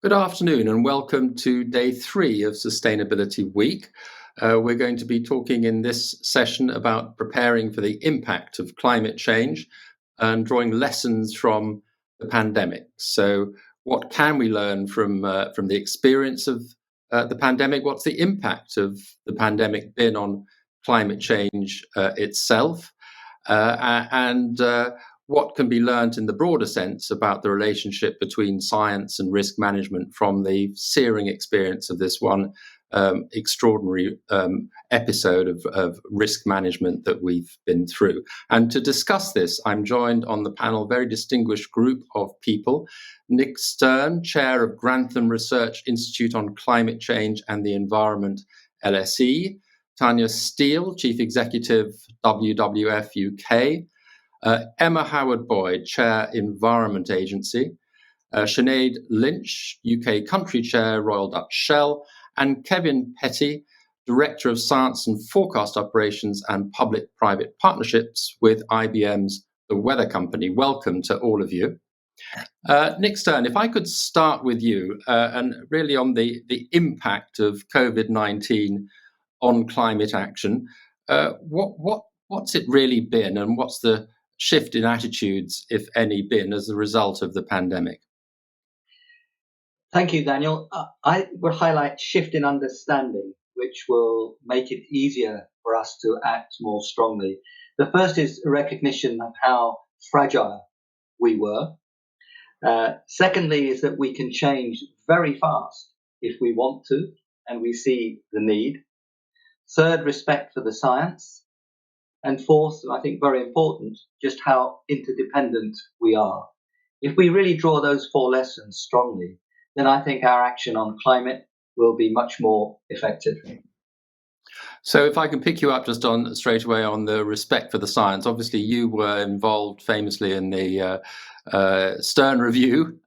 Good afternoon and welcome to day 3 of Sustainability Week. We're going to be talking in this session about preparing for the impact of climate change and drawing lessons from the pandemic. So what can we learn from the experience of the pandemic? What's the impact of the pandemic been on climate change itself? And what can be learned in the broader sense about the relationship between science and risk management from the searing experience of this one extraordinary episode of risk management that we've been through. And to discuss this, I'm joined on the panel, a very distinguished group of people. Nick Stern, Chair of Grantham Research Institute on Climate Change and the Environment, LSE. Tanya Steele, Chief Executive, WWF-UK. Emma Howard-Boyd, Chair, Environment Agency. Sinead Lynch, UK Country Chair, Royal Dutch Shell. And Kevin Petty, Director of Science and Forecast Operations and Public-Private Partnerships with IBM's The Weather Company. Welcome to all of you. Nick Stern, if I could start with you and really on the impact of COVID-19 on climate action, what's it really been, and what's the shift in attitudes, if any, been as a result of the pandemic? Thank you, Daniel. I would highlight shift in understanding, which will make it easier for us to act more strongly. The first is a recognition of how fragile we were. Secondly is that we can change very fast if we want to, and we see the need. Third, respect for the science. And fourth, and I think very important, just how interdependent we are. If we really draw those 4 lessons strongly, then I think our action on climate will be much more effective. So if I can pick you up just on straight away on the respect for the science, obviously you were involved famously in the Stern Review,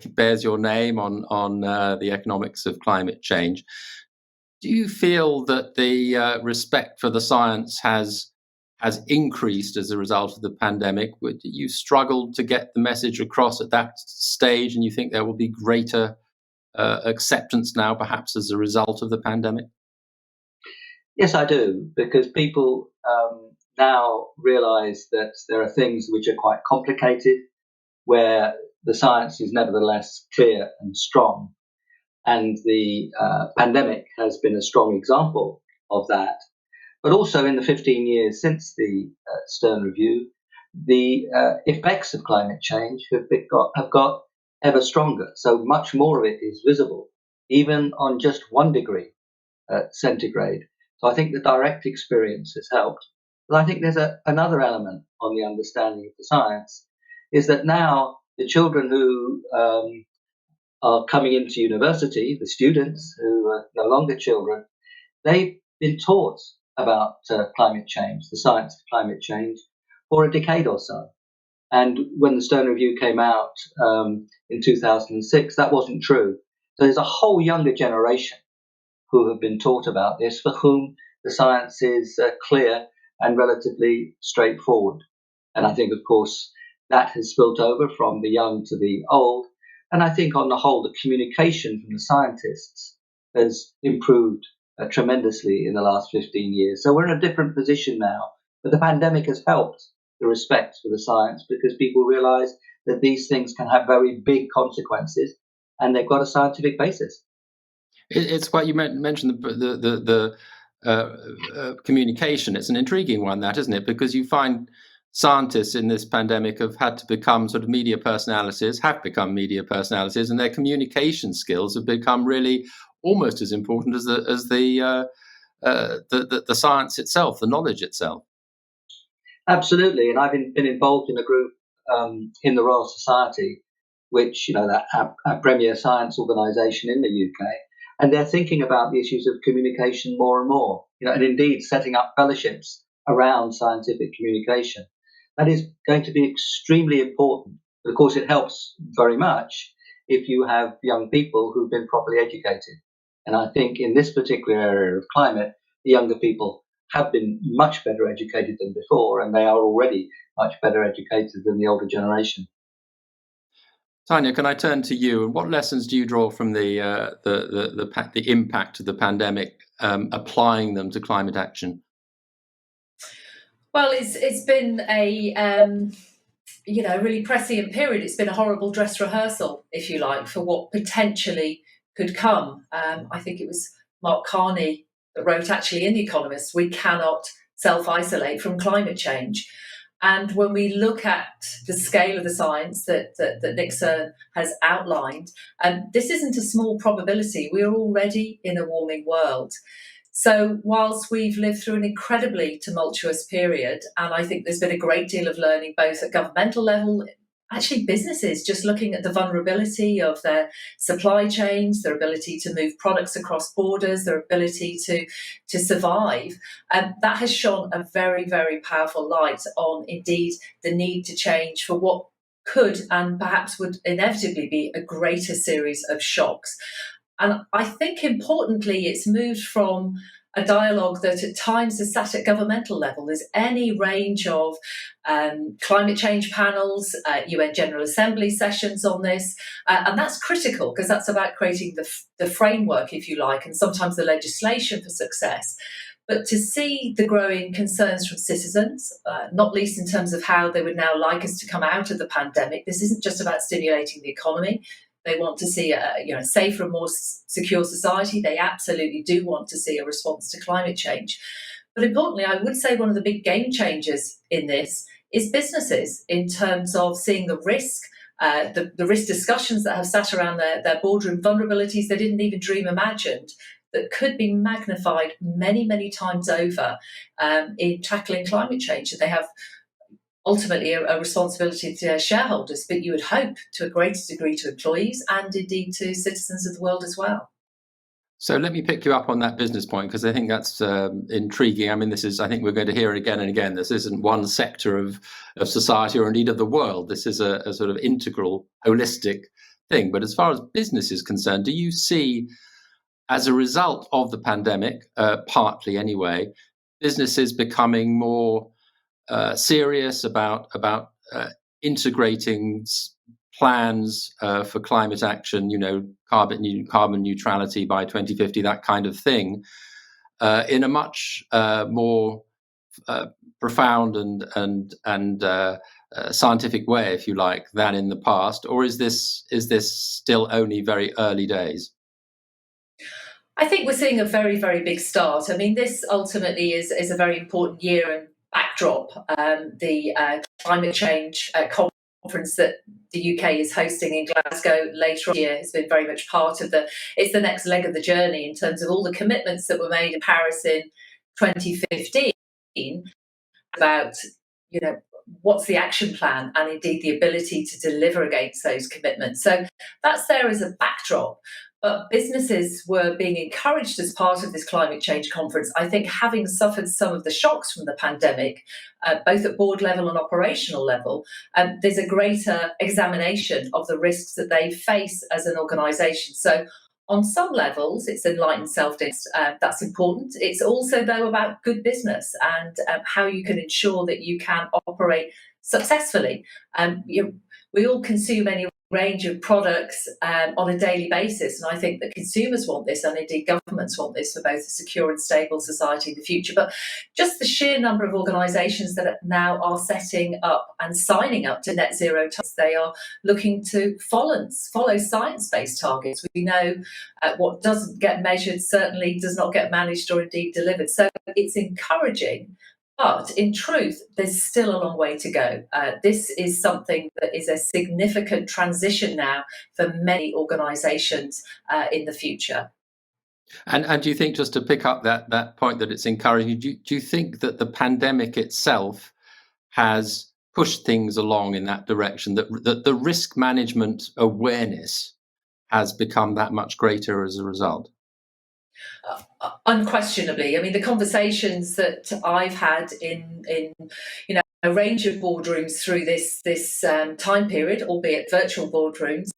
bears your name on the economics of climate change. Do you feel that the respect for the science has increased as a result of the pandemic? You struggled to get the message across at that stage, and you think there will be greater acceptance now, perhaps as a result of the pandemic? Yes, I do, because people now realise that there are things which are quite complicated, where the science is nevertheless clear and strong. And the pandemic has been a strong example of that. But also in the 15 years since the Stern Review, the effects of climate change have got ever stronger. So much more of it is visible, even on just 1 degree centigrade. So I think the direct experience has helped. But I think there's another element on the understanding of the science, is that now the children who are coming into university, the students who are no longer children, they've been taught about climate change, the science of climate change, for a decade or so. And when the Stern Review came out in 2006, that wasn't true. So there's a whole younger generation who have been taught about this, for whom the science is clear and relatively straightforward. And I think, of course, that has spilt over from the young to the old. And I think on the whole, the communication from the scientists has improved tremendously in the last 15 years. So we're in a different position now. But the pandemic has helped the respect for the science, because people realize that these things can have very big consequences and they've got a scientific basis. It's quite, you mentioned the communication. It's an intriguing one, that, isn't it? Because you find scientists in this pandemic have had to become sort of media personalities, and their communication skills have become really almost as important as the science itself, the knowledge itself. Absolutely, and I've been involved in a group in the Royal Society, which, that our premier science organisation in the UK, and they're thinking about the issues of communication more and more, and indeed setting up fellowships around scientific communication. That is going to be extremely important. But of course, it helps very much if you have young people who've been properly educated. And I think in this particular area of climate, the younger people have been much better educated than before, and they are already much better educated than the older generation. Tanya, can I turn to you? And what lessons do you draw from the impact of the pandemic, applying them to climate action? Well, it's been a really prescient period. It's been a horrible dress rehearsal, if you like, for what potentially could come. I think it was Mark Carney that wrote actually in The Economist, we cannot self-isolate from climate change. And when we look at the scale of the science that Nixon has outlined, this isn't a small probability. We are already in a warming world. So whilst we've lived through an incredibly tumultuous period, and I think there's been a great deal of learning both at governmental level, actually businesses just looking at the vulnerability of their supply chains, their ability to move products across borders, their ability to survive, that has shone a very, very powerful light on indeed the need to change for what could and perhaps would inevitably be a greater series of shocks. And I think importantly, it's moved from a dialogue that at times has sat at governmental level. There's any range of climate change panels, UN General Assembly sessions on this. And that's critical because that's about creating the framework, if you like, and sometimes the legislation for success. But to see the growing concerns from citizens, not least in terms of how they would now like us to come out of the pandemic, this isn't just about stimulating the economy. They want to see a safer and more secure society. They absolutely do want to see a response to climate change. But importantly, I would say one of the big game changers in this is businesses in terms of seeing the risk, the risk discussions that have sat around their boardroom, vulnerabilities they didn't even dream imagined, that could be magnified many, many times over in tackling climate change. And they have ultimately a responsibility to their shareholders, but you would hope to a greater degree to employees and indeed to citizens of the world as well. So let me pick you up on that business point, because I think that's intriguing. I mean, I think we're going to hear it again and again. This isn't one sector of society or indeed of the world. This is a sort of integral, holistic thing. But as far as business is concerned, do you see, as a result of the pandemic, partly anyway, businesses becoming more serious about integrating plans for climate action, carbon neutrality by 2050, that kind of thing, in a much more profound and scientific way, if you like, than in the past? Or is this still only very early days? I think we're seeing a very, very big start. I mean, this ultimately is a very important year and backdrop. The climate change conference that the UK is hosting in Glasgow later on this year has been very much part of it's the next leg of the journey in terms of all the commitments that were made in Paris in 2015 about, what's the action plan and indeed the ability to deliver against those commitments. So that's there as a backdrop. But businesses were being encouraged as part of this climate change conference, I think, having suffered some of the shocks from the pandemic, both at board level and operational level, there's a greater examination of the risks that they face as an organisation. So on some levels, it's enlightened self-defense. That's important. It's also, though, about good business and how you can ensure that you can operate successfully. We all consume any range of products on a daily basis, and I think that consumers want this, and indeed governments want this for both a secure and stable society in the future. But just the sheer number of organisations that now are setting up and signing up to net zero targets, they are looking to follow science-based targets. We know what doesn't get measured certainly does not get managed or indeed delivered. So it's encouraging. But in truth, there's still a long way to go. This is something that is a significant transition now for many organisations in the future. And do you think, just to pick up that point, that it's encouraging, do you think that the pandemic itself has pushed things along in that direction, that the risk management awareness has become that much greater as a result? Unquestionably. I mean, the conversations that I've had in a range of boardrooms through this time period, albeit virtual boardrooms,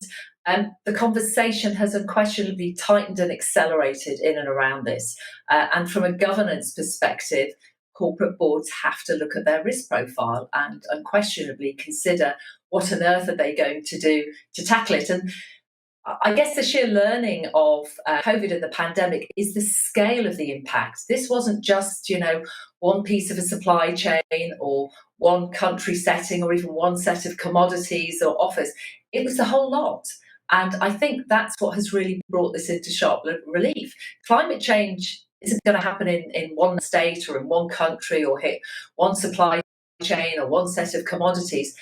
the conversation has unquestionably tightened and accelerated in and around this. And from a governance perspective, corporate boards have to look at their risk profile and unquestionably consider what on earth are they going to do to tackle it. And I guess the sheer learning of COVID and the pandemic is the scale of the impact. This wasn't just, one piece of a supply chain or one country setting or even one set of commodities or offers. It was the whole lot. And I think that's what has really brought this into sharp relief. Climate change isn't going to happen in one state or in one country or hit one supply chain or one set of commodities.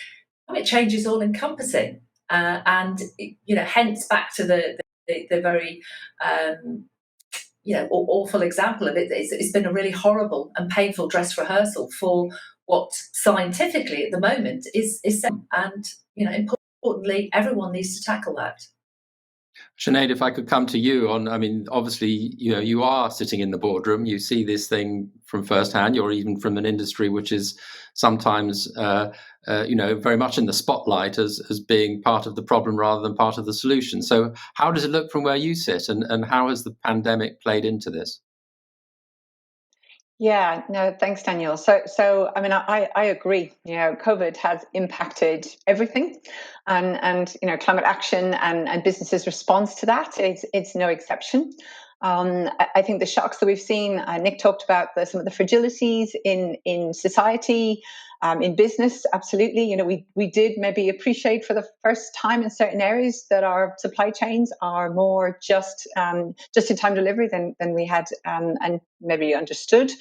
Climate change is all encompassing. And hence back to the very awful example of it. It's been a really horrible and painful dress rehearsal for what scientifically at the moment is and importantly, everyone needs to tackle that. Sinead, if I could come to you on, obviously, you are sitting in the boardroom, you see this thing from firsthand, you're even from an industry which is sometimes, very much in the spotlight as being part of the problem rather than part of the solution. So how does it look from where you sit, and how has the pandemic played into this? Yeah, no, thanks, Daniel. So I agree. COVID has impacted everything, and climate action and businesses' response to that it's no exception. I think the shocks that we've seen, Nick talked about some of the fragilities in society, in business. Absolutely, we did maybe appreciate for the first time in certain areas that our supply chains are more just in time delivery than we had and maybe understood.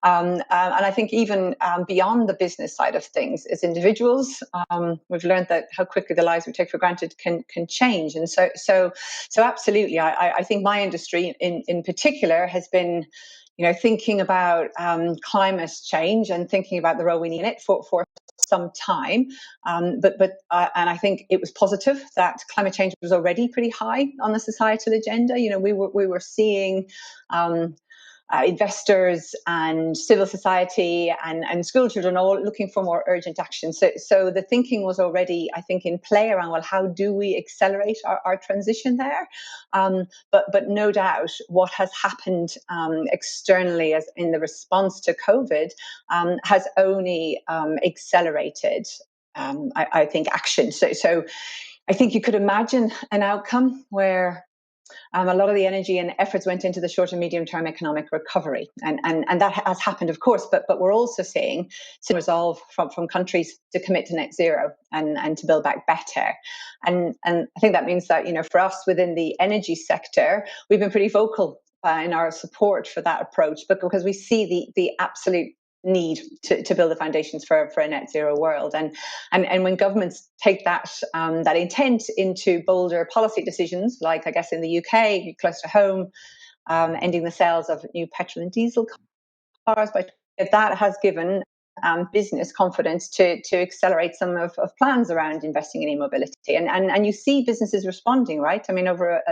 And I think even beyond the business side of things, as individuals, we've learned that how quickly the lives we take for granted can change. And so absolutely, I think my industry in particular has been thinking about climate change and thinking about the role we need in it for some time. But I think it was positive that climate change was already pretty high on the societal agenda. We were seeing investors and civil society and school children all looking for more urgent action. So the thinking was already, I think, in play around, well, how do we accelerate our transition there? But no doubt what has happened externally as in the response to COVID has only accelerated, I think, action. So I think you could imagine an outcome where a lot of the energy and efforts went into the short and medium term economic recovery. And that has happened, of course, but we're also seeing some resolve from countries to commit to net zero and to build back better. And I think that means that, for us within the energy sector, we've been pretty vocal in our support for that approach, but because we see the absolute need to build the foundations for a net zero world, and when governments take that intent into bolder policy decisions, like I guess in the UK, close to home, ending the sales of new petrol and diesel cars, but that has given business confidence to accelerate some of plans around investing in e-mobility, and you see businesses responding, right? Over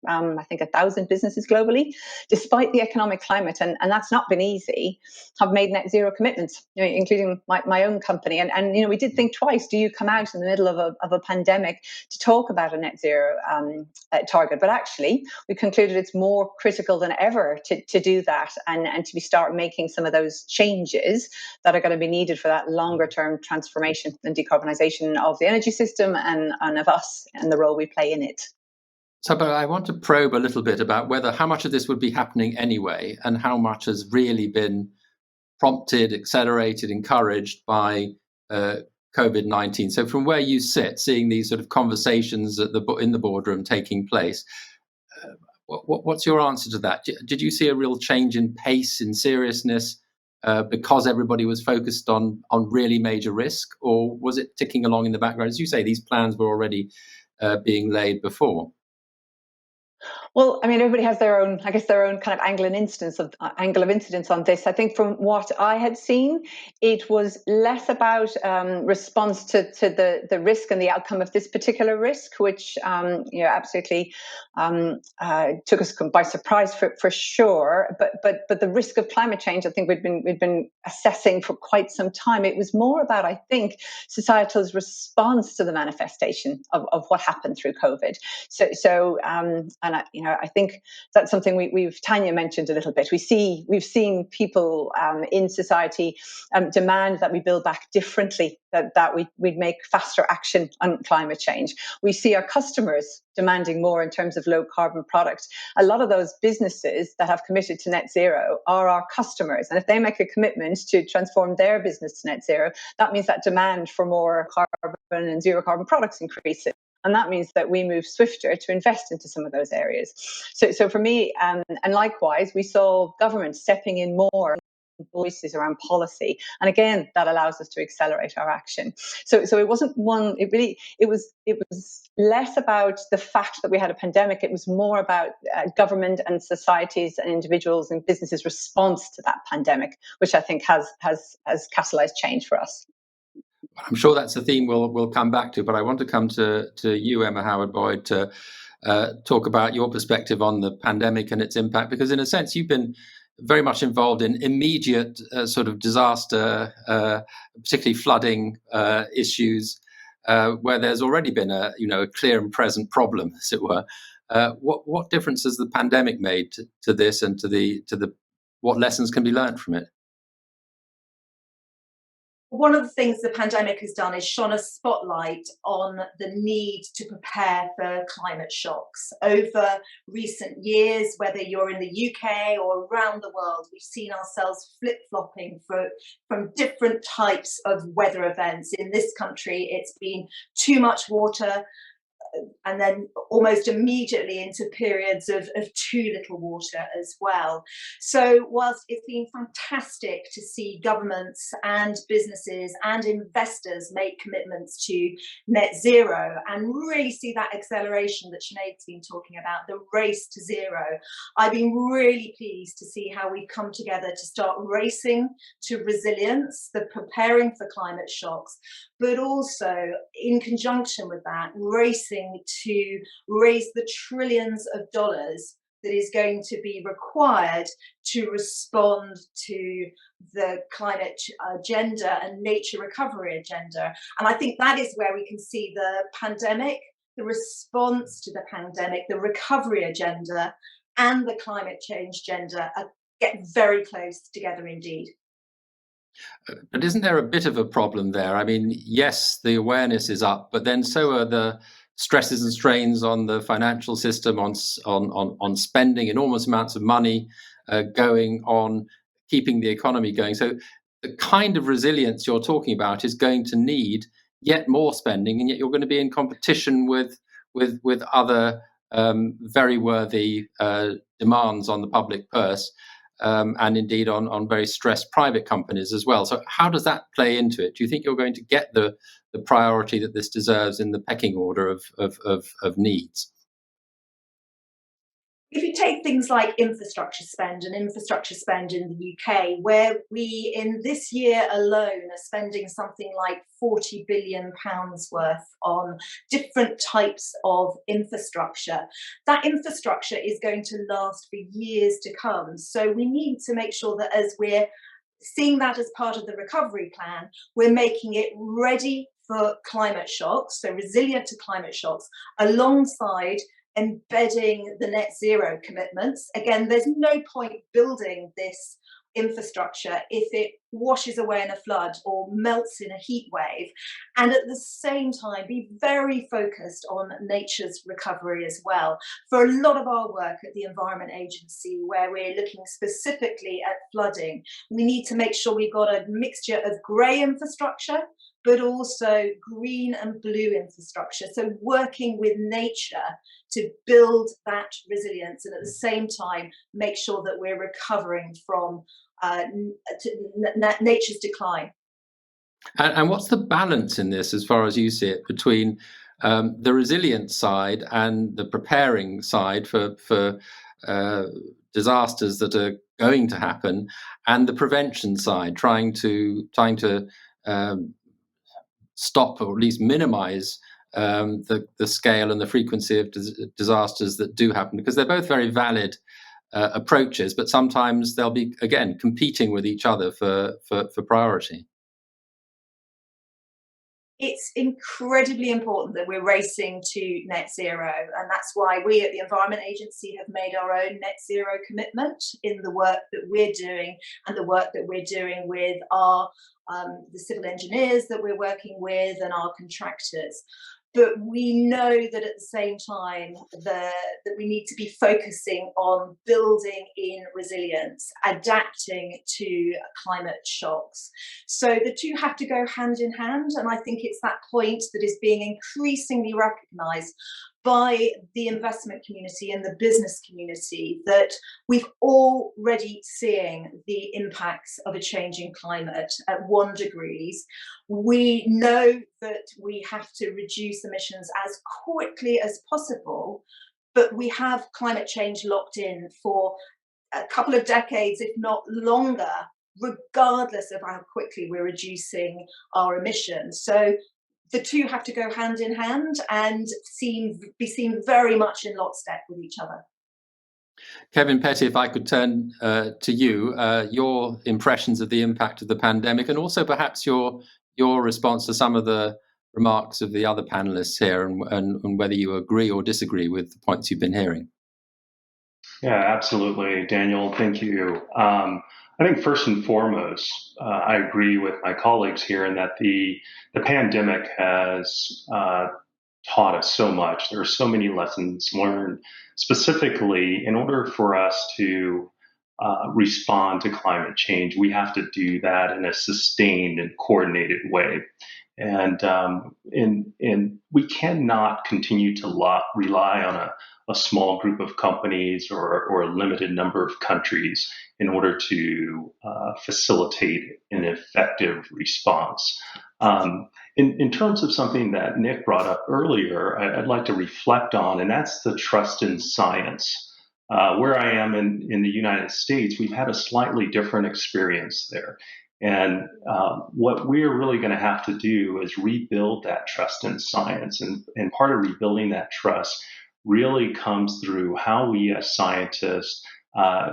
I think 1,000 businesses globally, despite the economic climate, and that's not been easy, have made net zero commitments, including my own company. And we did think twice, do you come out in the middle of a pandemic to talk about a net zero target? But actually, we concluded it's more critical than ever to do that and to start making some of those changes that are going to be needed for that longer term transformation and decarbonisation of the energy system and of us and the role we play in it. So, but I want to probe a little bit about how much of this would be happening anyway, and how much has really been prompted, accelerated, encouraged by COVID-19. So, from where you sit, seeing these sort of conversations in the boardroom taking place, what's your answer to that? Did you see a real change in pace, in seriousness, because everybody was focused on really major risk, or was it ticking along in the background? As you say, these plans were already being laid before. Well, everybody has their own kind of angle of incidence on this. I think from what I had seen, it was less about response to the risk and the outcome of this particular risk, which absolutely took us by surprise for sure. But the risk of climate change, I think we'd been assessing for quite some time. It was more about, I think, societal's response to the manifestation of what happened through COVID. So I think that's something we've Tanya mentioned a little bit. We've seen people in society demand that we build back differently, that we'd make faster action on climate change. We see our customers demanding more in terms of low carbon products. A lot of those businesses that have committed to net zero are our customers. And if they make a commitment to transform their business to net zero, that means that demand for more carbon and zero carbon products increases. And that means that we move swifter to invest into some of those areas. So for me, and likewise, we saw government stepping in more voices around policy, and again that allows us to accelerate our action. So it wasn't one, it was less about the fact that we had a pandemic. It was more about government and societies and individuals and businesses' response to that pandemic, which I think has catalyzed change for us. I'm sure that's a theme we'll come back to, but I want to come to you, Emma Howard-Boyd, to talk about your perspective on the pandemic and its impact, because in a sense you've been very much involved in immediate sort of disaster, particularly flooding issues, where there's already been a clear and present problem, as it were. What difference has the pandemic made to this, and to the what lessons can be learned from it? One of the things the pandemic has done is shone a spotlight on the need to prepare for climate shocks. Over recent years, whether you're in the UK or around the world, we've seen ourselves flip-flopping from different types of weather events. In this country, it's been too much water, and then almost immediately into periods of too little water as well. So whilst it's been fantastic to see governments and businesses and investors make commitments to net zero and really see that acceleration that Sinead's been talking about, the race to zero, I've been really pleased to see how we've come together to start racing to resilience, the preparing for climate shocks, but also in conjunction with that, racing to raise the trillions of dollars that is going to be required to respond to the climate agenda and nature recovery agenda. And I think that is where we can see the pandemic, the response to the pandemic, the recovery agenda, and the climate change agenda get very close together indeed. But isn't there a bit of a problem there? I mean, yes, the awareness is up, but then so are the stresses and strains on the financial system, on spending enormous amounts of money, going on keeping the economy going. So the kind of resilience you're talking about is going to need yet more spending, and yet you're going to be in competition with other very worthy demands on the public purse. And indeed on very stressed private companies as well. So how does that play into it? Do you think you're going to get the priority that this deserves in the pecking order of needs? If you take things like infrastructure spend in the UK, where we in this year alone are spending something like £40 billion worth on different types of infrastructure, that infrastructure is going to last for years to come. So we need to make sure that as we're seeing that as part of the recovery plan, we're making it ready for climate shocks, so resilient to climate shocks, alongside embedding the net zero commitments. Again, there's no point building this infrastructure if it washes away in a flood or melts in a heat wave, and at the same time be very focused on nature's recovery as well. For a lot of our work at the Environment Agency, where we're looking specifically at flooding, we need to make sure we've got a mixture of grey infrastructure, but also green and blue infrastructure. So working with nature to build that resilience, and at the same time make sure that we're recovering from nature's decline. And what's the balance in this, as far as you see it, between the resilience side and the preparing side for disasters that are going to happen, and the prevention side, trying to stop or at least minimize the scale and the frequency of disasters that do happen, because they're both very valid approaches, but sometimes they'll be, again, competing with each other for priority. It's incredibly important that we're racing to net zero, and that's why we at the Environment Agency have made our own net zero commitment in the work that we're doing, and the work that we're doing with our the civil engineers that we're working with and our contractors. But we know that at the same time that we need to be focusing on building in resilience, adapting to climate shocks. So the two have to go hand in hand, and I think it's that point that is being increasingly recognised by the investment community and the business community, that we've already seeing the impacts of a changing climate at 1 degree. We know that we have to reduce emissions as quickly as possible, but we have climate change locked in for a couple of decades, if not longer, regardless of how quickly we're reducing our emissions. So the two have to go hand in hand and be seen very much in lockstep with each other. Kevin Petty, if I could turn to you, your impressions of the impact of the pandemic, and also perhaps your response to some of the remarks of the other panelists here, and whether you agree or disagree with the points you've been hearing. Yeah, absolutely, Daniel. Thank you. I think first and foremost, I agree with my colleagues here in that the pandemic has taught us so much. There are so many lessons learned. Specifically, in order for us to respond to climate change, we have to do that in a sustained and coordinated way. And we cannot continue to rely on a small group of companies or a limited number of countries in order to facilitate an effective response. In terms of something that Nick brought up earlier, I'd like to reflect on, and that's the trust in science. Where I am in the United States, we've had a slightly different experience there. And what we're really going to have to do is rebuild that trust in science. And part of rebuilding that trust really comes through how we as scientists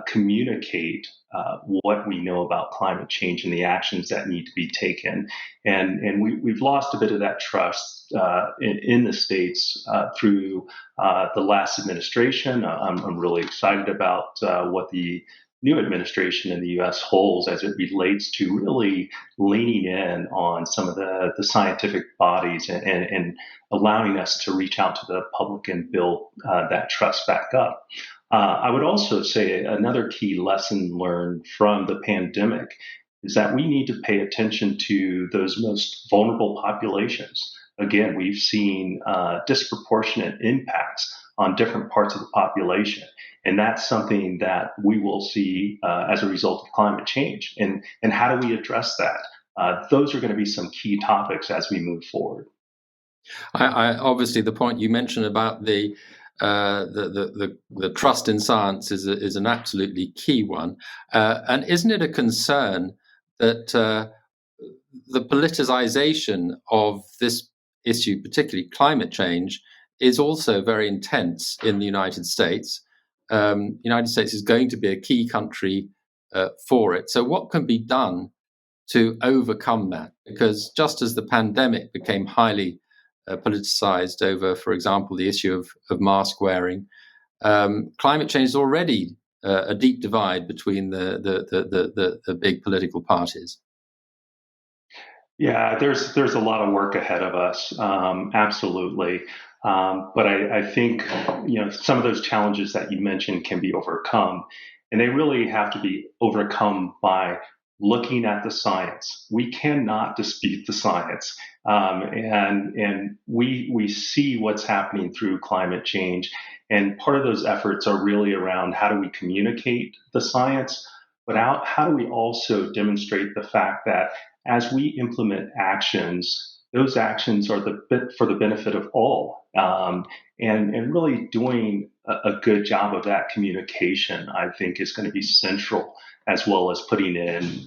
communicate what we know about climate change and the actions that need to be taken. And we've lost a bit of that trust in the States through the last administration. I'm really excited about what the new administration in the U.S. holds as it relates to really leaning in on some of the scientific bodies and allowing us to reach out to the public and build that trust back up. I would also say another key lesson learned from the pandemic is that we need to pay attention to those most vulnerable populations. Again, we've seen disproportionate impacts on different parts of the population. And that's something that we will see as a result of climate change. And how do we address that? Those are going to be some key topics as we move forward. I obviously, the point you mentioned about the trust in science is an absolutely key one. And isn't it a concern that the politicization of this issue, particularly climate change, is also very intense in the United States? The United States is going to be a key country for it. So what can be done to overcome that? Because just as the pandemic became highly politicized over, for example, the issue of mask wearing, climate change is already a deep divide between the big political parties. Yeah, there's a lot of work ahead of us, absolutely. But I think some of those challenges that you mentioned can be overcome, and they really have to be overcome by looking at the science. We cannot dispute the science, and we see what's happening through climate change. And part of those efforts are really around how do we communicate the science, but how do we also demonstrate the fact that as we implement actions, those actions are for the benefit of all, and really doing a good job of that communication, I think, is going to be central, as well as putting in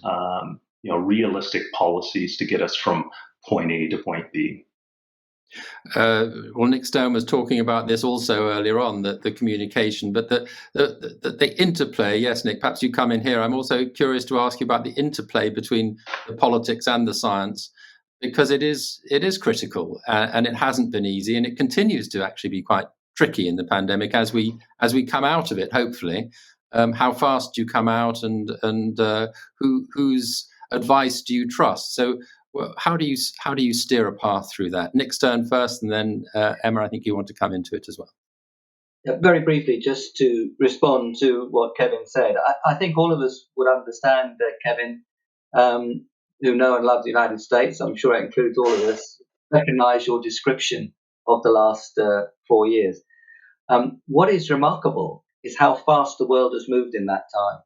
realistic policies to get us from point A to point B. Well, Nick Stone was talking about this also earlier on, that the communication, but the interplay. Yes, Nick, perhaps you come in here. I'm also curious to ask you about the interplay between the politics and the science. because it is critical, and it hasn't been easy, and it continues to actually be quite tricky in the pandemic as we come out of it. Hopefully, how fast do you come out, and whose advice do you trust? So, how do you steer a path through that? Nick's turn first, and then Emma, I think you want to come into it as well. Yeah, very briefly, just to respond to what Kevin said, I think all of us would understand, Kevin, who know and love the United States. I'm sure it includes all of us. Recognise your description of the last 4 years. What is remarkable is how fast the world has moved in that time.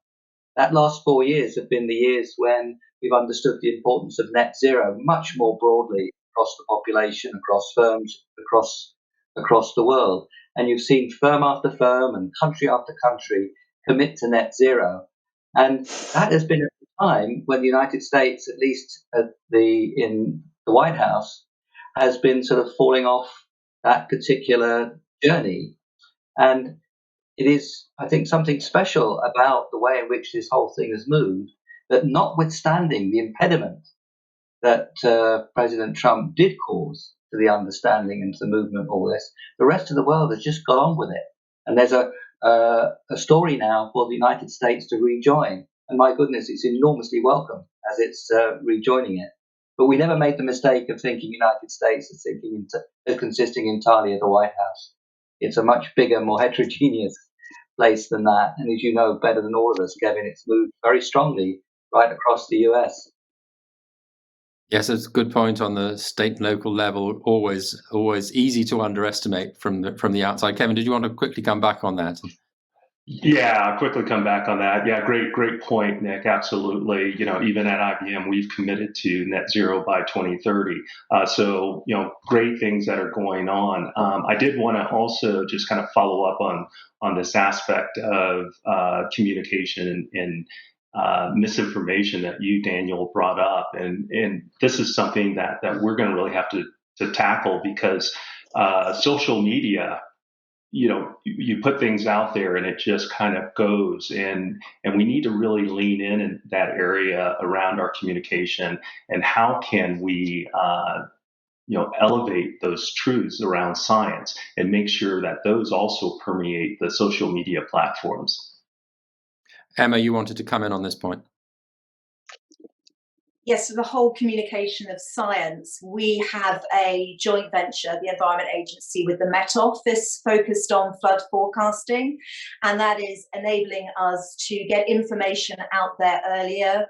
That last 4 years have been the years when we've understood the importance of net zero much more broadly across the population, across firms, across the world. And you've seen firm after firm and country after country commit to net zero. And that has been at the time when the United States, at least in the White House, has been sort of falling off that particular journey. And it is, I think, something special about the way in which this whole thing has moved, that notwithstanding the impediment that President Trump did cause to the understanding and to the movement of all this, the rest of the world has just got on with it. And there's a story now for the United States to rejoin. And my goodness, it's enormously welcome as it's rejoining it. But we never made the mistake of thinking United States as consisting entirely of the White House. It's a much bigger, more heterogeneous place than that. And as you know better than all of us, Kevin, it's moved very strongly right across the US. Yes, it's a good point on the state and local level. Always easy to underestimate from the outside. Kevin, did you want to quickly come back on that? Yeah, I'll quickly come back on that. Yeah, great point, Nick. Absolutely. Even at IBM, we've committed to net zero by 2030. So, great things that are going on. I did want to also just kind of follow up on this aspect of communication and misinformation that you, Daniel, brought up. And this is something that we're going to really have to tackle, because social media, you put things out there and it just kind of goes, and we need to really lean in that area around our communication, and how can we elevate those truths around science and make sure that those also permeate the social media platforms. Emma, you wanted to come in on this point. Yes, so the whole communication of science, we have a joint venture, the Environment Agency, with the Met Office, focused on flood forecasting, and that is enabling us to get information out there earlier,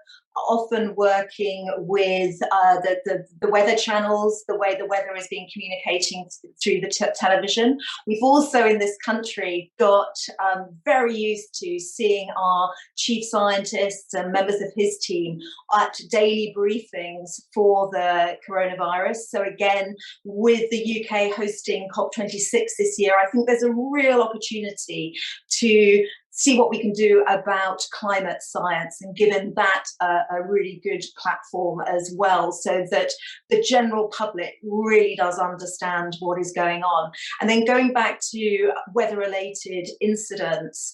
often working with the weather channels, the way the weather is being communicating through the television. We've also in this country got very used to seeing our chief scientists and members of his team at daily briefings for the coronavirus. So again, with the UK hosting COP26 this year, I think there's a real opportunity to see what we can do about climate science, and given that a really good platform as well, so that the general public really does understand what is going on. And then going back to weather-related incidents,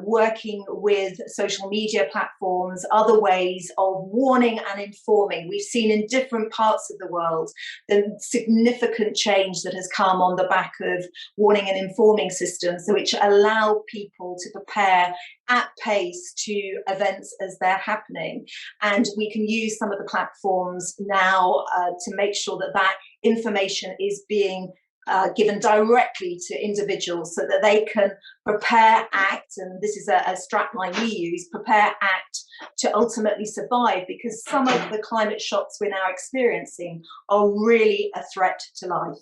working with social media platforms, other ways of warning and informing. We've seen in different parts of the world the significant change that has come on the back of warning and informing systems, which allow people to prepare at pace to events as they're happening. And we can use some of the platforms now to make sure that information is being given directly to individuals, so that they can prepare, act, and this is a strapline we use, prepare, act to ultimately survive, because some of the climate shocks we're now experiencing are really a threat to life.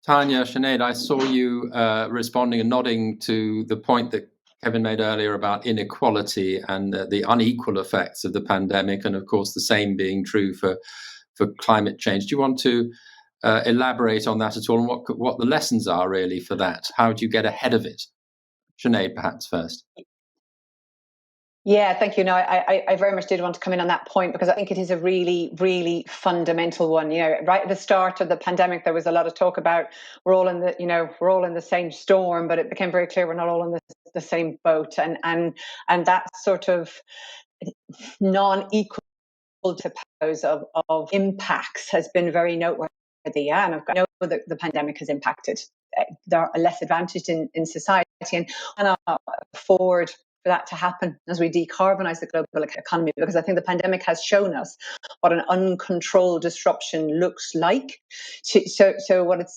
Tanya, Sinead, I saw you responding and nodding to the point that Kevin made earlier about inequality and the unequal effects of the pandemic, and of course the same being true for climate change. Do you want to elaborate on that at all, and what the lessons are really for that? How do you get ahead of it? Sinead, perhaps first. Yeah, thank you. No, I very much did want to come in on that point, because I think it is a really, really fundamental one. Right at the start of the pandemic, there was a lot of talk about we're all in the same storm, but it became very clear we're not all in the same boat, and that sort of non-equal to pose of impacts has been very noteworthy. Yeah, and I know that the pandemic has impacted. There are less advantaged in society, and cannot afford for that to happen as we decarbonize the global economy, because I think the pandemic has shown us what an uncontrolled disruption looks like. So what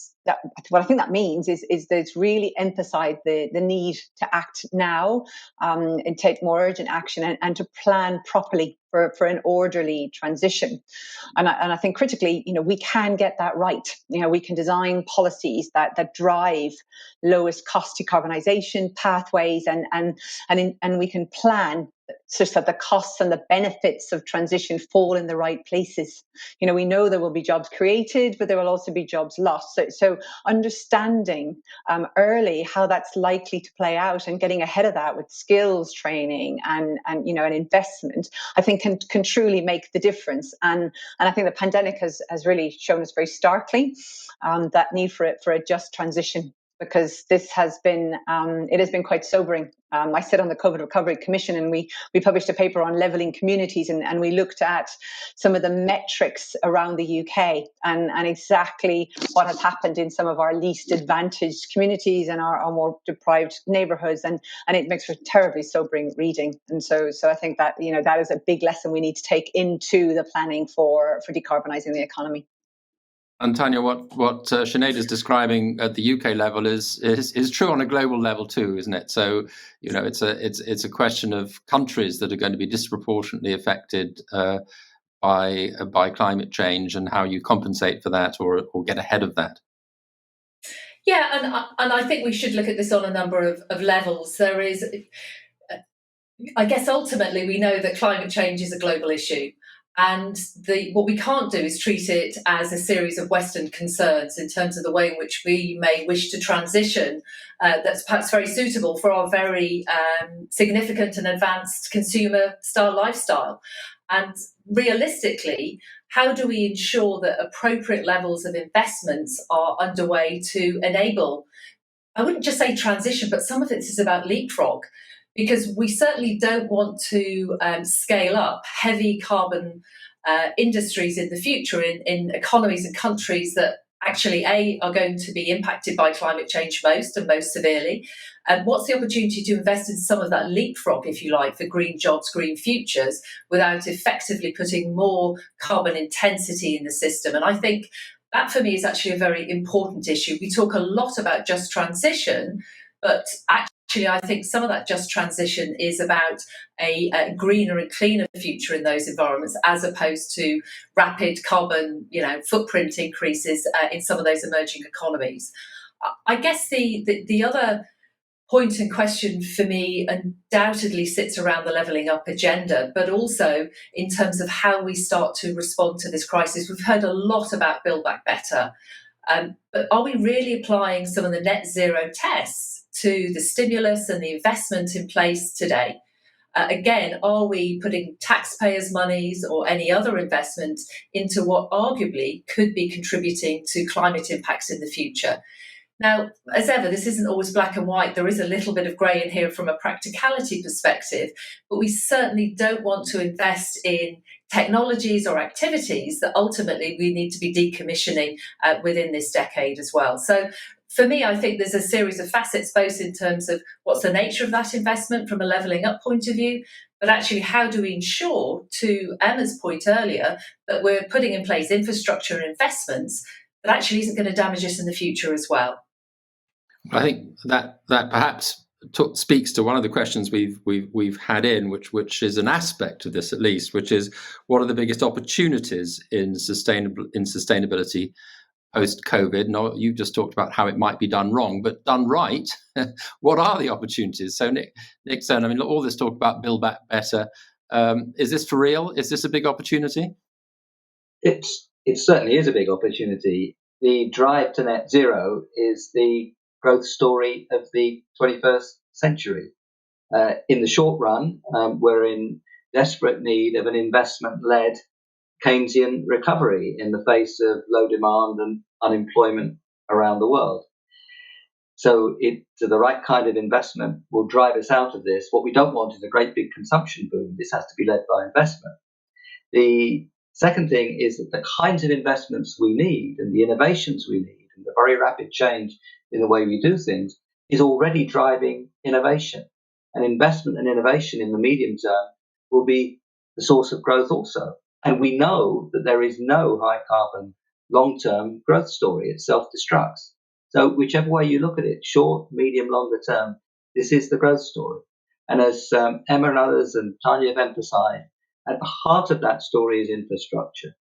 I think that means is that it's really emphasized the need to act now, and take more urgent action, and to plan properly for an orderly transition. And I think critically, we can get that right. We can design policies that drive lowest cost decarbonization pathways, and we can plan such that the costs and the benefits of transition fall in the right places. We know there will be jobs created, but there will also be jobs lost. So understanding early how that's likely to play out, and getting ahead of that with skills training and investment, I think can truly make the difference. And I think the pandemic has really shown us very starkly that need for a just transition, because this has been quite sobering. I sit on the COVID Recovery Commission, and we published a paper on levelling communities, and we looked at some of the metrics around the UK and exactly what has happened in some of our least advantaged communities and our more deprived neighbourhoods, and it makes for terribly sobering reading. And so I think that that is a big lesson we need to take into the planning for decarbonising the economy. And Tanya, what Sinead is describing at the UK level is true on a global level too, isn't it? So it's a question of countries that are going to be disproportionately affected by climate change, and how you compensate for that or get ahead of that. Yeah, and I think we should look at this on a number of levels. There is, I guess, ultimately we know that climate change is a global issue. And what we can't do is treat it as a series of Western concerns in terms of the way in which we may wish to transition. That's perhaps very suitable for our very significant and advanced consumer style lifestyle. And realistically, how do we ensure that appropriate levels of investments are underway to enable, I wouldn't just say transition, but some of it is about leapfrog. Because we certainly don't want to scale up heavy carbon industries in the future in economies and countries that actually, are going to be impacted by climate change most and most severely. And what's the opportunity to invest in some of that leapfrog, if you like, for green jobs, green futures, without effectively putting more carbon intensity in the system? And I think that, for me, is actually a very important issue. We talk a lot about just transition, but actually, I think some of that just transition is about a greener and cleaner future in those environments, as opposed to rapid carbon, footprint increases in some of those emerging economies. I guess the other point in question for me undoubtedly sits around the levelling up agenda, but also in terms of how we start to respond to this crisis. We've heard a lot about Build Back Better, but are we really applying some of the net zero tests to the stimulus and the investment in place today? Again, are we putting taxpayers' monies or any other investment into what arguably could be contributing to climate impacts in the future? Now, as ever, this isn't always black and white. There is a little bit of grey in here from a practicality perspective, but we certainly don't want to invest in technologies or activities that ultimately we need to be decommissioning within this decade as well. So for me, I think there's a series of facets, both in terms of what's the nature of that investment from a levelling up point of view, but actually how do we ensure, to Emma's point earlier, that we're putting in place infrastructure and investments that actually isn't going to damage us in the future as well. I think that perhaps speaks to one of the questions we've had in, which is an aspect of this at least, which is what are the biggest opportunities in sustainability post-COVID? No, you just talked about how it might be done wrong, but done right, what are the opportunities? So Nick, I mean, all this talk about Build Back Better, is this for real? Is this a big opportunity? It certainly is a big opportunity. The drive to net zero is the growth story of the 21st century. In the short run, we're in desperate need of an investment-led Keynesian recovery in the face of low demand and unemployment around the world. So the right kind of investment will drive us out of this. What we don't want is a great big consumption boom. This has to be led by investment. The second thing is that the kinds of investments we need and the innovations we need and the very rapid change in the way we do things is already driving innovation. And investment and innovation in the medium term will be the source of growth also. And we know that there is no high carbon long-term growth story. It self-destructs. So whichever way you look at it, short, medium, longer term, this is the growth story. And as Emma and others and Tanya have emphasized, at the heart of that story is infrastructure.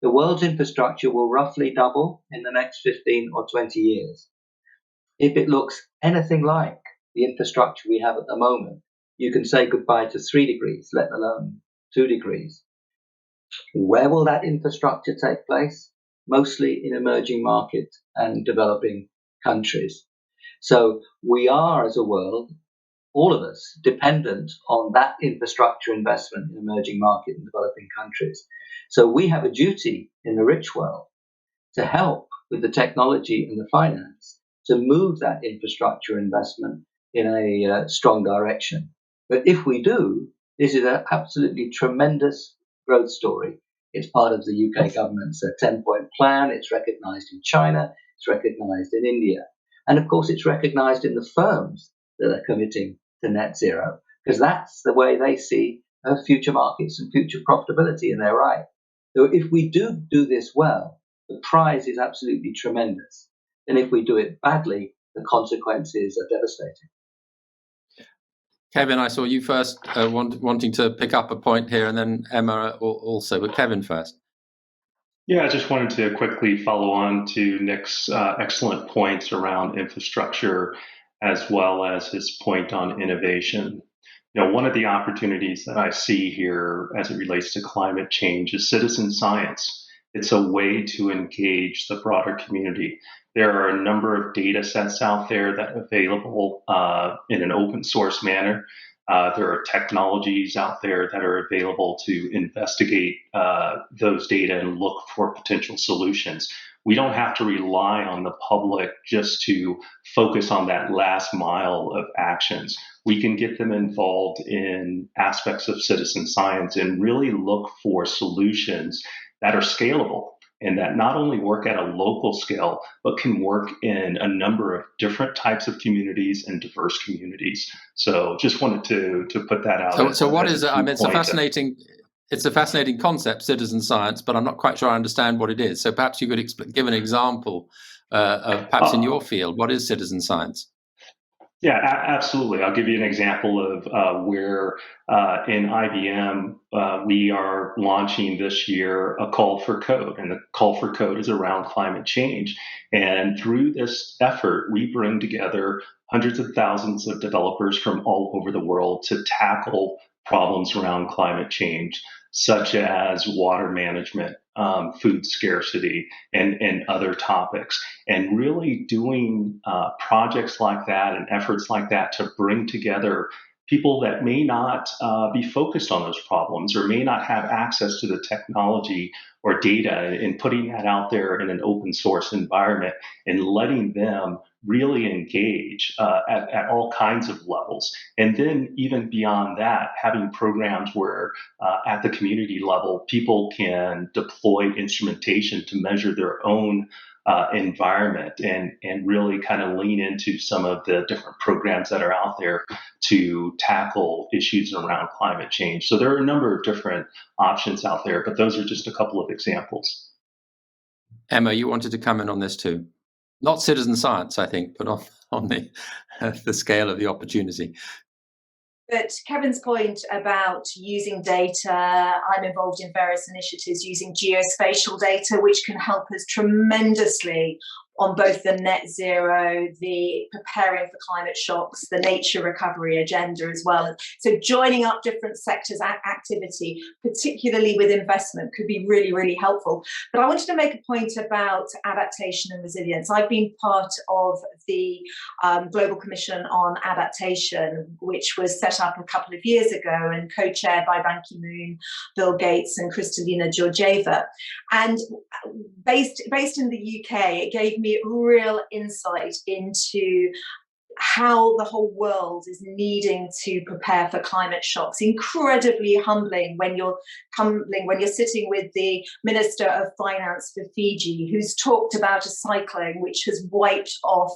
The world's infrastructure will roughly double in the next 15 or 20 years. If it looks anything like the infrastructure we have at the moment, you can say goodbye to 3 degrees, let alone 2 degrees. Where will that infrastructure take place? Mostly in emerging markets and developing countries. So we are, as a world, all of us, dependent on that infrastructure investment in emerging market and developing countries. So we have a duty in the rich world to help with the technology and the finance to move that infrastructure investment in a strong direction. But if we do, this is an absolutely tremendous growth story. It's part of the UK government's 10-point plan. It's recognised in China. It's recognised in India. And of course, it's recognised in the firms that are committing to net zero, because that's the way they see future markets and future profitability, and they're right. So if we do this well, the prize is absolutely tremendous. And if we do it badly, the consequences are devastating. Kevin, I saw you first wanting to pick up a point here, and then Emma also, but Kevin first. Yeah, I just wanted to quickly follow on to Nick's excellent points around infrastructure, as well as his point on innovation. One of the opportunities that I see here as it relates to climate change is citizen science. It's a way to engage the broader community. There are a number of data sets out there that are available in an open source manner. There are technologies out there that are available to investigate those data and look for potential solutions. We don't have to rely on the public just to focus on that last mile of actions. We can get them involved in aspects of citizen science and really look for solutions that are scalable and that not only work at a local scale, but can work in a number of different types of communities and diverse communities. So just wanted to put that out. So what is it? I mean, it's a fascinating concept, citizen science, but I'm not quite sure I understand what it is. So perhaps you could give an example of perhaps in your field, what is citizen science? Yeah, absolutely. I'll give you an example of where in IBM we are launching this year a call for code, and the call for code is around climate change. And through this effort, we bring together hundreds of thousands of developers from all over the world to tackle problems around climate change, such as water management, food scarcity, and other topics. And really doing projects like that and efforts like that to bring together people that may not be focused on those problems or may not have access to the technology or data, and putting that out there in an open source environment and letting them really engage at all kinds of levels. And then even beyond that, having programs where at the community level, people can deploy instrumentation to measure their own environment and really kind of lean into some of the different programs that are out there to tackle issues around climate change. So there are a number of different options out there, but those are just a couple of examples. Emma, you wanted to comment on this too. Not citizen science, I think, but on the scale of the opportunity. But Kevin's point about using data, I'm involved in various initiatives using geospatial data, which can help us tremendously on both the net zero, the preparing for climate shocks, the nature recovery agenda as well. So joining up different sectors' activity, particularly with investment, could be really, really helpful. But I wanted to make a point about adaptation and resilience. I've been part of the Global Commission on Adaptation, which was set up a couple of years ago and co-chaired by Ban Ki-moon, Bill Gates and Kristalina Georgieva. And based in the UK, it gave me real insight into how the whole world is needing to prepare for climate shocks. Incredibly humbling when you're sitting with the Minister of Finance for Fiji, who's talked about a cyclone which has wiped off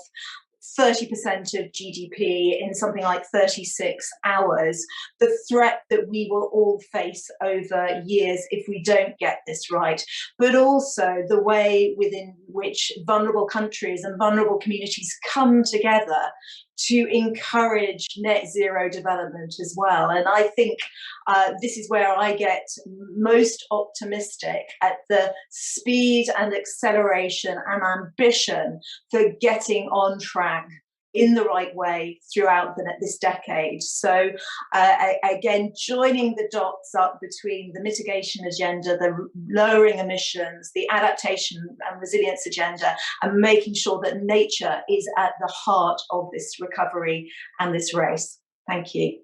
30% of GDP in something like 36 hours, the threat that we will all face over years if we don't get this right, but also the way within which vulnerable countries and vulnerable communities come together to encourage net zero development as well. And I think this is where I get most optimistic at the speed and acceleration and ambition for getting on track in the right way throughout this decade. So again, joining the dots up between the mitigation agenda, the lowering emissions, the adaptation and resilience agenda, and making sure that nature is at the heart of this recovery and this race. Thank you.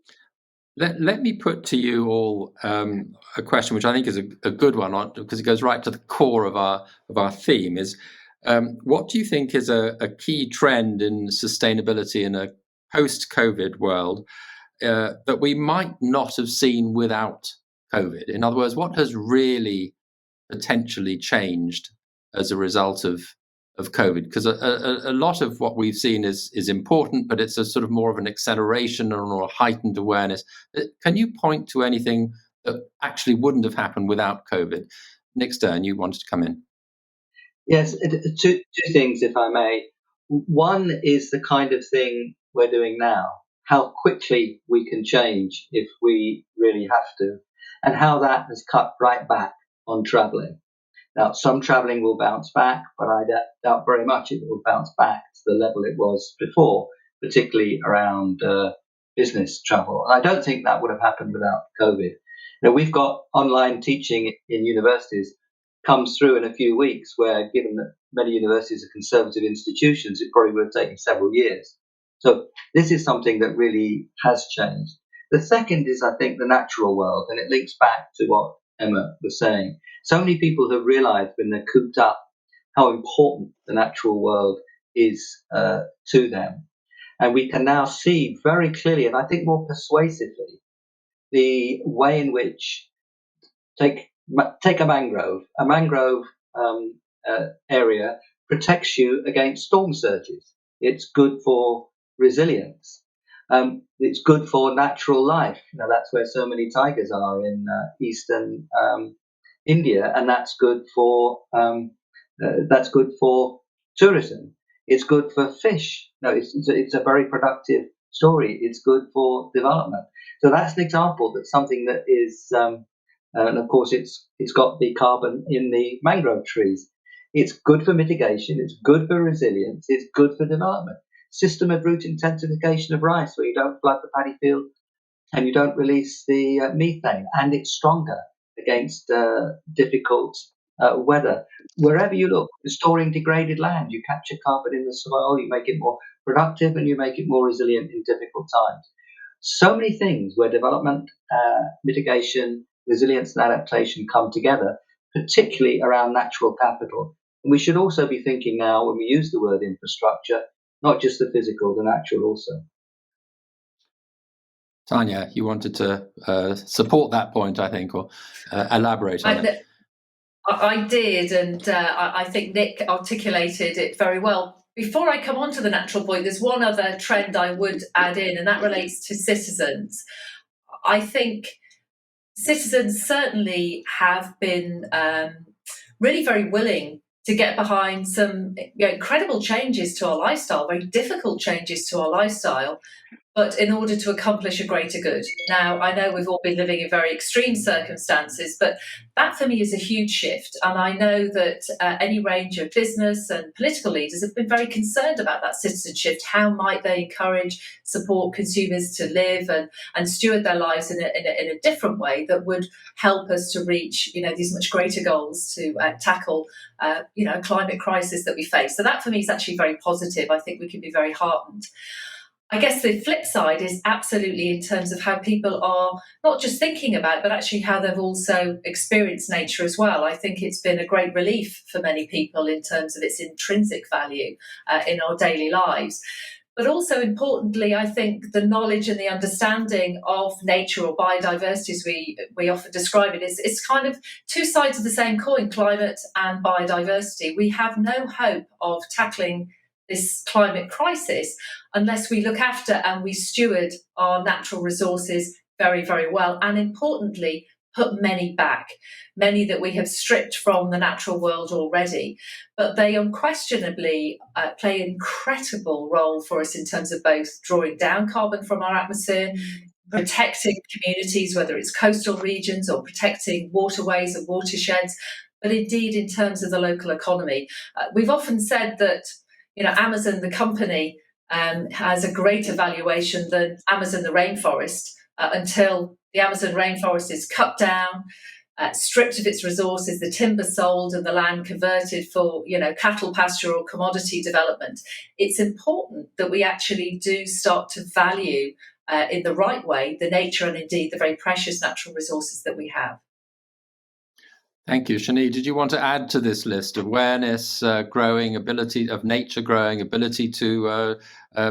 Let me put to you all a question which I think is a good one, because it goes right to the core of our theme, is what do you think is a key trend in sustainability in a post-COVID world that we might not have seen without COVID? In other words, what has really potentially changed as a result of COVID? Because a lot of what we've seen is important, but it's a sort of more of an acceleration or a heightened awareness. Can you point to anything that actually wouldn't have happened without COVID? Nick Stern, you wanted to come in. Yes, two things, if I may. One is the kind of thing we're doing now, how quickly we can change if we really have to, and how that has cut right back on travelling. Now, some travelling will bounce back, but I doubt very much it will bounce back to the level it was before, particularly around business travel. And I don't think that would have happened without COVID. Now, we've got online teaching in universities comes through in a few weeks, where, given that many universities are conservative institutions, it probably would have taken several years. So this is something that really has changed. The second is, I think, the natural world, and it links back to what Emma was saying. So many people have realized when they're cooped up how important the natural world is to them. And we can now see very clearly, and I think more persuasively, the way in which, take a mangrove. A mangrove area protects you against storm surges. It's good for resilience. It's good for natural life. Now, that's where so many tigers are in eastern India, and that's good for tourism. It's good for fish. No, it's a very productive story. It's good for development. So that's an example that's something that is. And of course, it's got the carbon in the mangrove trees. It's good for mitigation. It's good for resilience. It's good for development. System of root intensification of rice, where you don't flood the paddy field and you don't release the methane, and it's stronger against difficult weather. Wherever you look, restoring degraded land, you capture carbon in the soil, you make it more productive, and you make it more resilient in difficult times. So many things where development, mitigation, resilience and adaptation come together, particularly around natural capital. And we should also be thinking now, when we use the word infrastructure, not just the physical, the natural also. Tanya, you wanted to support that point, I think, or elaborate on it. I did, and I think Nick articulated it very well. Before I come on to the natural point, there's one other trend I would add in, and that relates to citizens. I think citizens certainly have been really very willing to get behind some incredible changes to our lifestyle, very difficult changes to our lifestyle, but in order to accomplish a greater good. Now, I know we've all been living in very extreme circumstances, but that for me is a huge shift. And I know that any range of business and political leaders have been very concerned about that citizen shift. How might they encourage, support consumers to live and steward their lives in a different way that would help us to reach, these much greater goals to tackle, climate crisis that we face. So that for me is actually very positive. I think we can be very heartened. I guess the flip side is absolutely in terms of how people are not just thinking about, but actually how they've also experienced nature as well. I think it's been a great relief for many people in terms of its intrinsic value in our daily lives. But also importantly, I think the knowledge and the understanding of nature or biodiversity, as we often describe it, is it's kind of two sides of the same coin, climate and biodiversity. We have no hope of tackling this climate crisis unless we look after and we steward our natural resources very, very well. And importantly, put many back, many that we have stripped from the natural world already. But they unquestionably play an incredible role for us in terms of both drawing down carbon from our atmosphere, protecting communities, whether it's coastal regions or protecting waterways and watersheds, but indeed in terms of the local economy. We've often said that, Amazon, the company, has a greater valuation than Amazon, the rainforest, until the Amazon rainforest is cut down, stripped of its resources, the timber sold and the land converted for, cattle pasture or commodity development. It's important that we actually do start to value in the right way the nature and indeed the very precious natural resources that we have. Thank you. Sinead, did you want to add to this list? Awareness, growing, ability of nature growing, ability to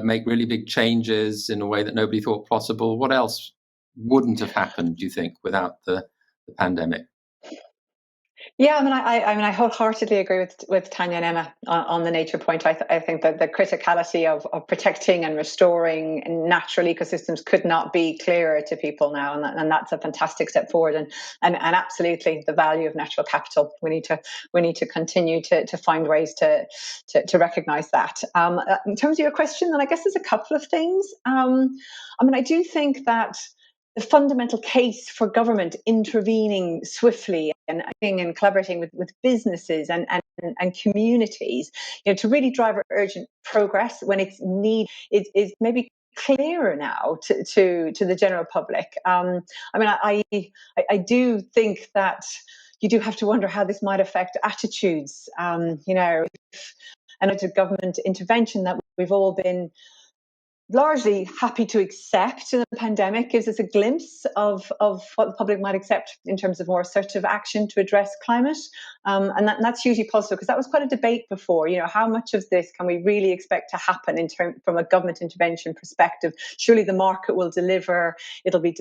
make really big changes in a way that nobody thought possible. What else wouldn't have happened, do you think, without the pandemic? Yeah, I wholeheartedly agree with Tanya and Emma on the nature point. I think that the criticality of protecting and restoring natural ecosystems could not be clearer to people now, and that's a fantastic step forward. And absolutely, the value of natural capital. We need to continue to find ways to recognise that. In terms of your question, then I guess there's a couple of things. I do think that the fundamental case for government intervening swiftly and collaborating with businesses and communities, to really drive urgent progress when it's need is maybe clearer now to the general public. I do think that you do have to wonder how this might affect attitudes. And it's a government intervention that we've all been largely happy to accept in the pandemic gives us a glimpse of what the public might accept in terms of more assertive action to address climate. And that's hugely positive, because that was quite a debate before. How much of this can we really expect to happen from a government intervention perspective? Surely the market will deliver. It'll be,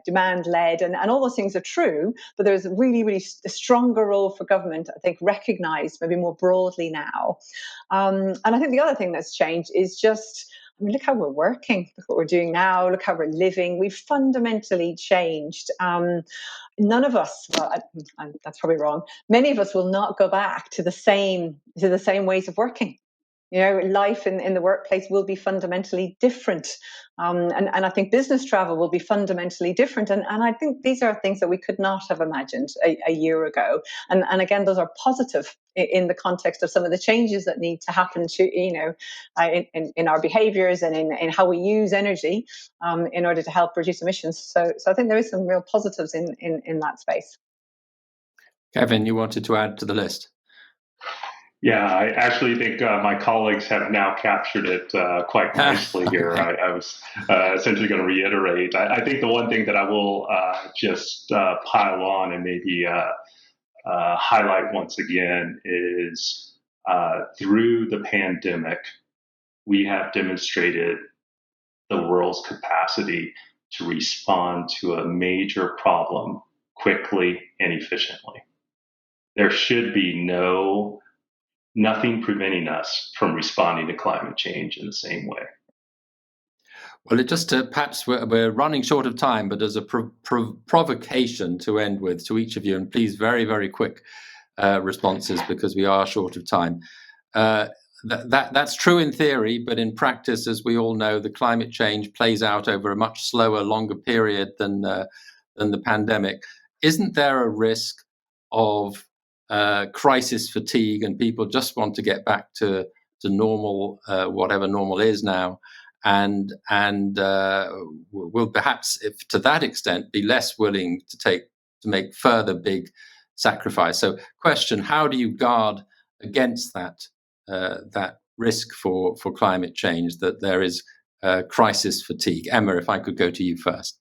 demand led, and all those things are true. But there's a really, really a stronger role for government, I think, recognised maybe more broadly now. And I think the other thing that's changed is just, look how we're working, look what we're doing now, look how we're living. We've fundamentally changed. None of us, that's probably wrong, many of us will not go back to the same ways of working. Life in the workplace will be fundamentally different. And I think business travel will be fundamentally different. And I think these are things that we could not have imagined a year ago. And again, those are positive in the context of some of the changes that need to happen to, in our behaviours and in how we use energy in order to help reduce emissions. So I think there is some real positives in that space. Kevin, you wanted to add to the list? Yeah, I actually think my colleagues have now captured it quite nicely here. I was essentially going to reiterate. I think the one thing that I will just pile on and maybe highlight once again is through the pandemic, we have demonstrated the world's capacity to respond to a major problem quickly and efficiently. There should be nothing preventing us from responding to climate change in the same way. Well, it just perhaps we're running short of time, but as a provocation to end with to each of you, and please very, very quick responses because we are short of time. That's true in theory, but in practice, as we all know, the climate change plays out over a much slower, longer period than the pandemic. Isn't there a risk of crisis fatigue and people just want to get back to normal, whatever normal is now, and will perhaps, if to that extent, be less willing to make further big sacrifice? So, question: how do you guard against that risk for climate change, that there is crisis fatigue? Emma, if I could go to you first.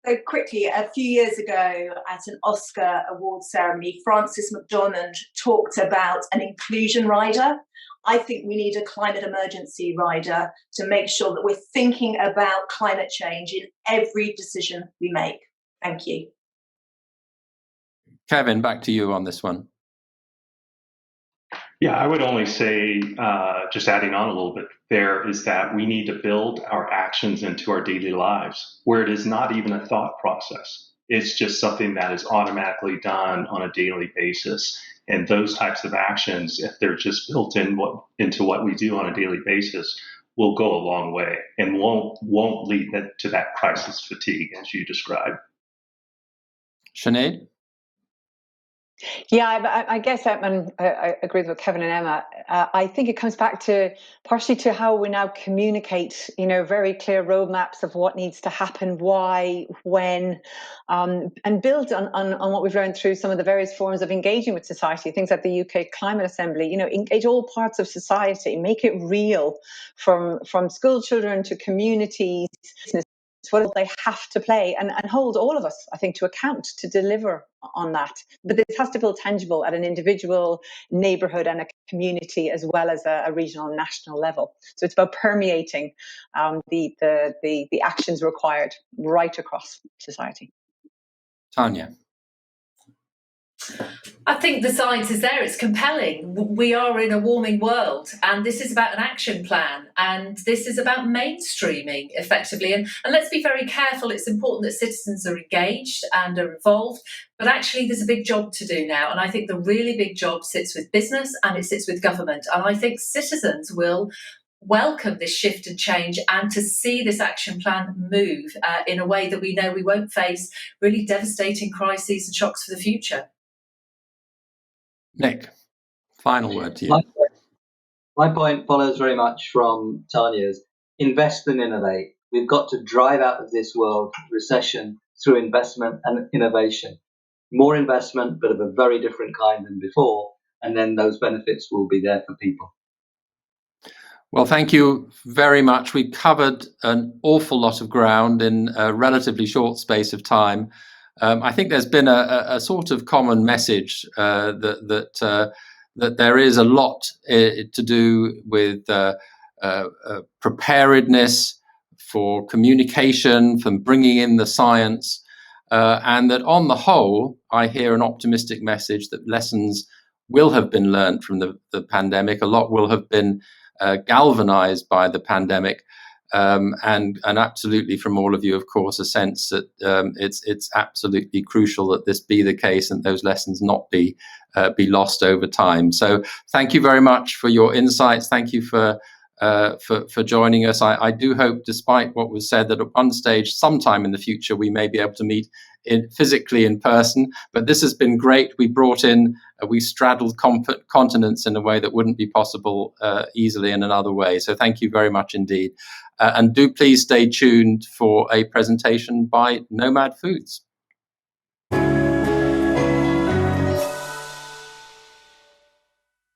So quickly, a few years ago at an Oscar award ceremony, Frances McDormand talked about an inclusion rider. I think we need a climate emergency rider to make sure that we're thinking about climate change in every decision we make. Thank you. Kevin, back to you on this one. Yeah, I would only say, just adding on a little bit there, is that we need to build our actions into our daily lives where it is not even a thought process. It's just something that is automatically done on a daily basis. And those types of actions, if they're just built into what we do on a daily basis, will go a long way and won't lead to that crisis fatigue as you described. Sinead? Yeah, I guess I agree with Kevin and Emma. I think it comes back to partially to how we now communicate, very clear roadmaps of what needs to happen, why, when, and build on what we've learned through some of the various forms of engaging with society, things like the UK Climate Assembly, engage all parts of society, make it real from school children to communities, business. What they have to play and hold all of us, I think, to account to deliver on that. But this has to feel tangible at an individual, neighbourhood and a community as well as a regional and national level. So it's about permeating the actions required right across society. Tanya? I think the science is there. It's compelling. We are in a warming world, and this is about an action plan, and this is about mainstreaming effectively. And let's be very careful. It's important that citizens are engaged and are involved, but actually there's a big job to do now. And I think the really big job sits with business and it sits with government. And I think citizens will welcome this shift and change, and to see this action plan move in a way that we know we won't face really devastating crises and shocks for the future. Nick, final word to you. My point follows very much from Tanya's. Invest and innovate. We've got to drive out of this world recession through investment and innovation. More investment, but of a very different kind than before, and then those benefits will be there for people. Well, thank you very much. We covered an awful lot of ground in a relatively short space of time. I think there's been a sort of common message that there is a lot to do with preparedness, for communication, from bringing in the science, and that on the whole, I hear an optimistic message that lessons will have been learned from the pandemic. A lot will have been galvanized by the pandemic. And absolutely from all of you, of course, a sense that it's absolutely crucial that this be the case and those lessons not be lost over time. So thank you very much for your insights. Thank you for joining us. I do hope, despite what was said, that at one stage, sometime in the future, we may be able to meet physically in person. But this has been great. We straddled continents in a way that wouldn't be possible easily in another way. So thank you very much indeed. And do please stay tuned for a presentation by Nomad Foods.